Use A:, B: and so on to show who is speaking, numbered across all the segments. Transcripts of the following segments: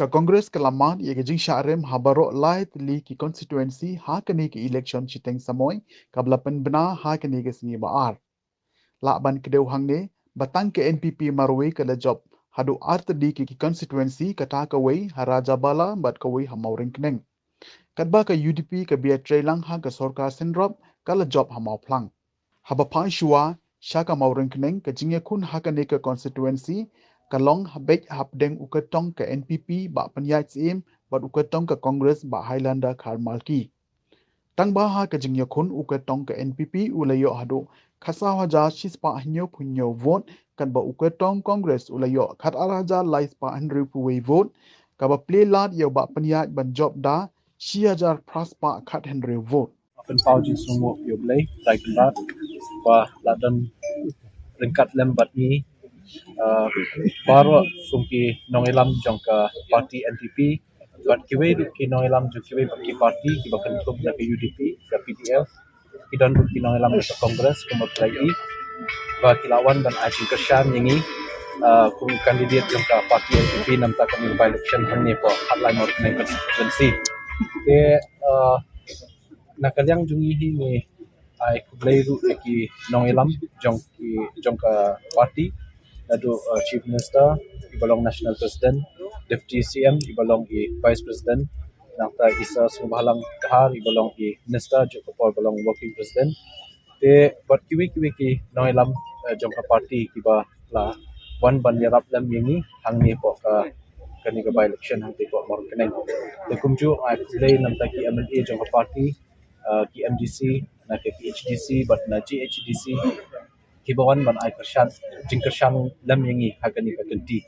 A: Ka Congress ke laman ia ke jing syarem habarok lai tli ki constituency ha kini ki election chiteng samoy kablapen bena ha kini ke singi baar. Lakban kedeu hang ne batang ke NPP marwe ke job hadu art di ki constituency kata kawei haraja bala bat kawei hamau ringkneng. Kadba ke UDP ke biar trailang ha ke sorkar sendrop kala job hamau plang. Haba pai shua syaka mau ringkneng ke jingye kun ha kini ke constituency kalong habek habdeng uketong ke NPP ba penyait sim bat uketong ke Congress ba Highlander Karmalki. Tang baha ke jingya kun uketong ke NPP ulayo hadu khasa haja shispa hanyo punyo vote kan ba uketong Congress ulayo khat araja lais pa Henry puwe vote ka ba play lat yo ba penyait ban job da 6000 praspa khat Henry vote.
B: Akan paujin semua yoblay tai kelat ba ladan ringkat lembat ni baru sumpi nongelam jangka parti NPP buat kiwe ki nongelam jangka kiwe bagi parti ki bahkan kum ke UDP ke PDL kidan ki nongelam ke Kongres kemudian ba kilawan dan ajin kesyan yangi kum kandidat jangka parti NPP namta kami by election hangni po hotline or nai constituency ke nakalyang jungi hi ni ai kublay ru ki nongelam jangka parti Adu Chief Minister, ibalong National President, Deputy CM, ibalong Vice President, nangta isa sumbahalang kahar, ibalong Minister, jokapor ibalong Working President. Te buat kiwi-kiwi ki noilam jongka parti kiba la wan ban yarap lam yangi hangni po ka kani ka by election hangti po mor keneng. Te kumju ai play nangta ki MLA jongka parti ki MDC na ki PHDC but na GHDC kibawan ban ai kershan jingkershan lam yangi hagani ka kenti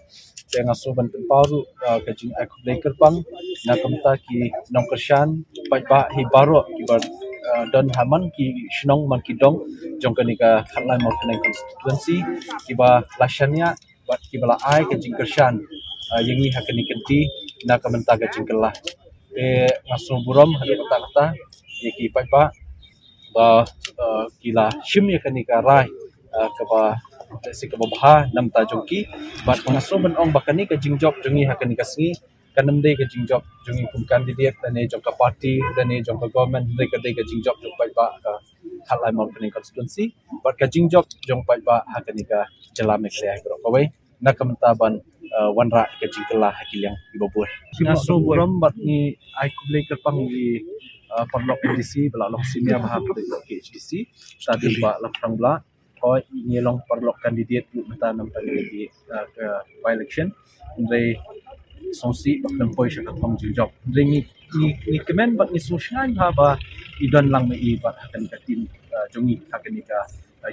B: te ngaso ban temparu ka jing ai play kerpang na kamta ki nong kershan ba hi baro ki bar don haman ki shnong man ki dong jongkani ka khalai mau keneng constituency ki ba lashania bat ki bala ai ka jingkershan yangi hagani kenti na kamta ka jingkelah te ngaso buram hadu kata ki ba kila shim yakani ka rai kaba si kaba baha nam ta jongki bat pangaso ban ong bakani ka jingjob jongi hakani kasngi kanam de ka jingjob jongi kum candidate dane jongka party dane jongka government de ka jingjob jong pai ba ka khalai mon kani constituency bat ka jingjob jong pai ba hakani ka jalame kle ai bro kawai nakamta ban wanra ka jingkala hakilyang ibobur ngaso buram bat ni ai kublai kerpang di parlok HDC bala long senior maha parlok HDC tadi ba lapang bla ko nyelong parlok kandidat lu mata nam tadi ke by election ndai sonsi bakam poi syakat pang job ndai ni kemen bak ni susngan ha ba idan lang mai ba akan katin jongi akan ka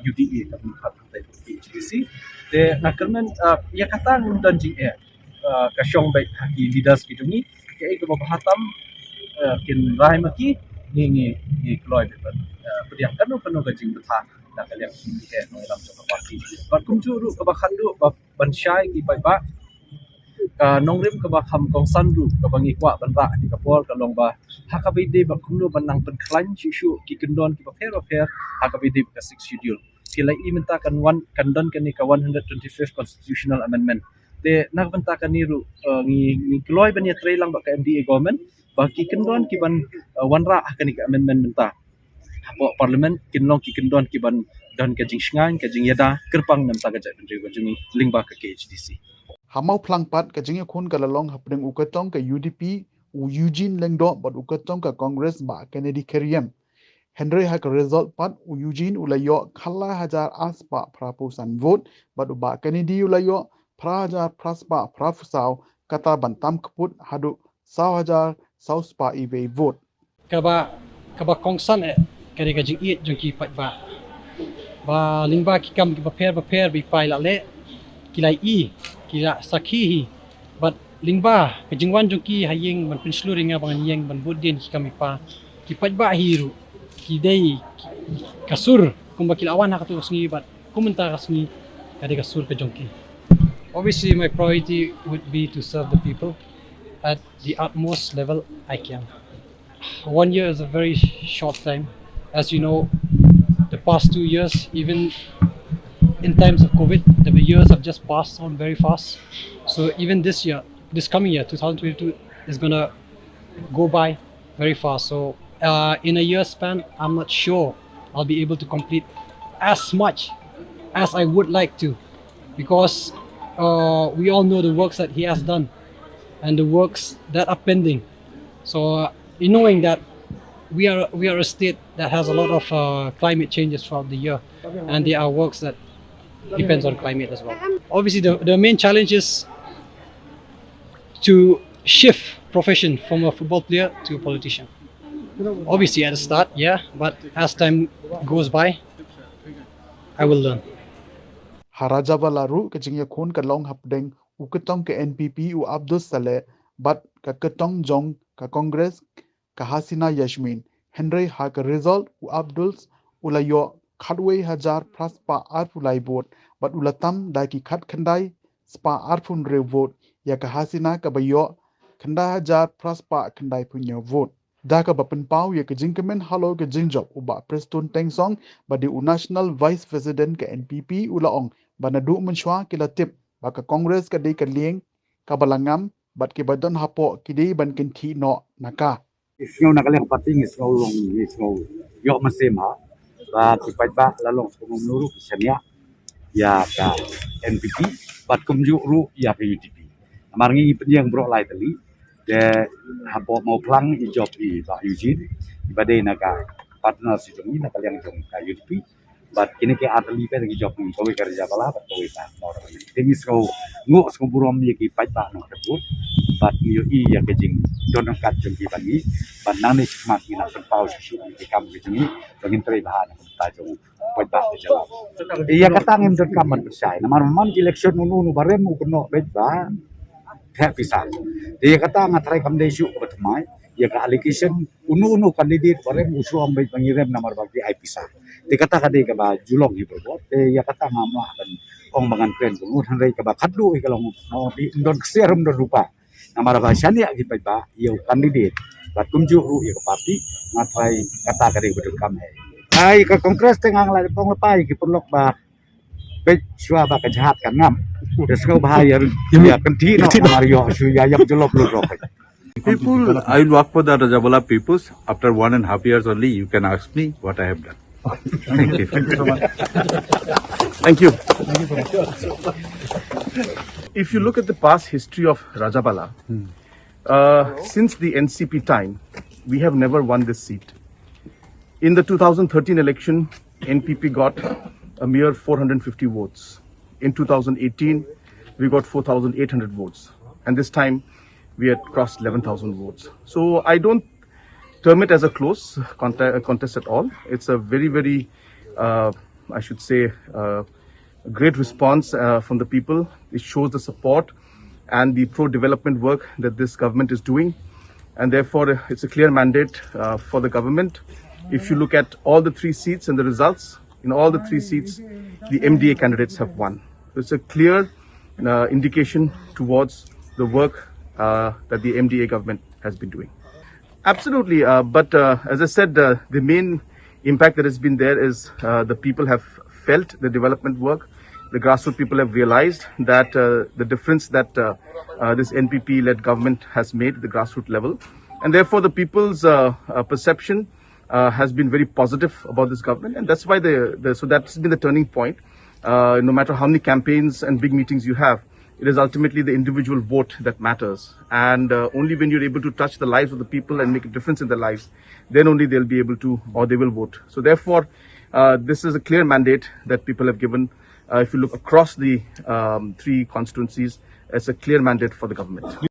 B: UDP ka khat tai HDC te nakermen ya kata ngundan jing ka syong bai haki leaders ki jongi ke ko bahatam kin rai maki ni kloi be pediang kanu ka jing betha na kalian ke no dalam jangka parti bat kumju ru ka bakhan ru ban syai ki bai ba ka nongrim ka bakham kongsan ru ka bangi kwa ban ra ni ka por ka long ba ha ka be de ba kumnu ban nang pen khlan chi shu ki kendon ki ba fair ha ka be de ka 6 schedule ki lai minta kan wan kandon kan ni ka 125th constitutional amendment te nak benta kan ni ru ni kloi ban ya trailang ba ka MDA government ba ki kendon ki ban wan ra kan ni ka amendment minta Hapo parlimen kinlong ki kendon ki ban dan ka jing shngan ka jing yada kerpang nam ta ka jat menteri bajungi lingba ka KHDC
A: Hamau plang pat ka jingya kun kalalong hapdeng uketong ka UDP Eugene Lengdo bat uketong ka Congress ba Kennedy Keriem Henry ha ka result pat Eugene ulayo khala hajar aspa prapusan vote bat ba Kennedy ulayo prahajar praspa prafusau kata bantam keput hadu 1000 sauspa ive vote
C: kaba kongsan kari ka jing iet jong ki pat ba lingba ki kam ki ba pher bi pai la le kilai kila sakhi hi but lingba ka jingwan jong ki hayeng man pensluring nga bang yeng ban budin ki kami pa ki pat ba hiru ki dei kasur kumba kilawan ha ka tu sngi but kumenta ka sngi kari kasur ka jong ki obviously my priority would be to serve the people at the utmost level I can. 1 year is a very short time. As you know, the past 2 years, even in times of COVID, the years have just passed on very fast. So even this year, this coming year, 2022, is gonna go by very fast. So in a year span, I'm not sure I'll be able to complete as much as I would like to, because we all know the works that he has done and the works that are pending. So in knowing that we are a state that has a lot of climate changes throughout the year, and there are works that depends on climate as well. Obviously, the main challenge is to shift profession from a football player to a politician. Obviously, at the start, yeah, but as time goes by, I will learn.
A: Harajabala ru ke jingya khon ka long hapdeng u ketong ke NPP u Abdul Saleh but ka ketong jong ka Congress ka Hasina Yasmin Henry ha ka result u Abduls ulayo kawei hajar praspa arpulai vote but ulatam da ki khat khandai spa arpun re vote ya ka Hasina ka bayo khanda hajar praspa khandai punya vote da ka bapen pau ya ka jingkemen halo ka jingjop uba Preston Tengsong badi u National Vice President ka NPP ulaong banadu menshwa kila tip baka Congress ka di ka lieng ka balangam bat ki badon hapo kidi ban kinthi no naka
D: Isngau nakaleng pating isngau long isngau yo masema ba kipat ba lalong sungum nuru kisania ya ka NPP bat kumju ru ya ka UDP amarngi penyang bro lai tali de hapo mau plang i job i ba Eugene ibade naga partner si jongi nakaleng jong ka UDP bat kini ke atli pe lagi job ni kawei kerja bala bat kawei ta no demi isngau ngo sngum burom ye ki pat ba no tebut bat yo i ya ke jing don kat jong ki bagi ban nang ni smak ni nak pau susu ki kam ki jing bangin tre bahan ta jong pat ba ke jala iya kata ngem don kam man persai namar man election unu barem u kono bet ba thak pisah dia kata ngatrai kam desu ko batmai ya ka allocation unu candidate barem usuam bet pangirem namar bagi ai pisah dia kata kade ka ba julong hi berbot ya kata ngamla kan ong mangan kren ko hanrai ka ba khadlu i kalong no di don serum don rupa namar ba syania ki ba ya candidate bat kumju ru ya ka parti ngatrai kata kade betul kam ai ka kongres tengang la pong lepai ki perlok ba bet shua ba ka jahat kan ngam desgo bahaya ya kenti no mario shu ya yam jolop lu rok
E: People, I will work for the Rajabala peoples. After 1.5 years only, you can ask me what I have done. Thank you. Thank you so much. Thank you. If you look at the past history of Rajabala, since the NCP time, we have never won this seat. In the 2013 election, NPP got a mere 450 votes. In 2018, we got 4,800 votes. And this time, we had crossed 11,000 votes. So I don't term it as a close contest at all. It's a very, very, I should say, great response from the people. It shows the support and the pro-development work that this government is doing. And therefore, it's a clear mandate for the government. If you look at all the 3 seats and the results, in all the 3 seats, the MDA candidates have won. So it's a clear indication towards the work that the MDA government has been doing. Absolutely, but as I said, the main impact that has been there is the people have felt the development work. The grassroots people have realized that the difference that this NPP-led government has made at the grassroots level, and therefore the people's perception has been very positive about this government, and that's why so that's been the turning point. No matter how many campaigns and big meetings you have, it is ultimately the individual vote that matters. And only when you're able to touch the lives of the people and make a difference in their lives, then only they'll be able to, or they will vote. So therefore, this is a clear mandate that people have given. If you look across the 3 constituencies, it's a clear mandate for the government.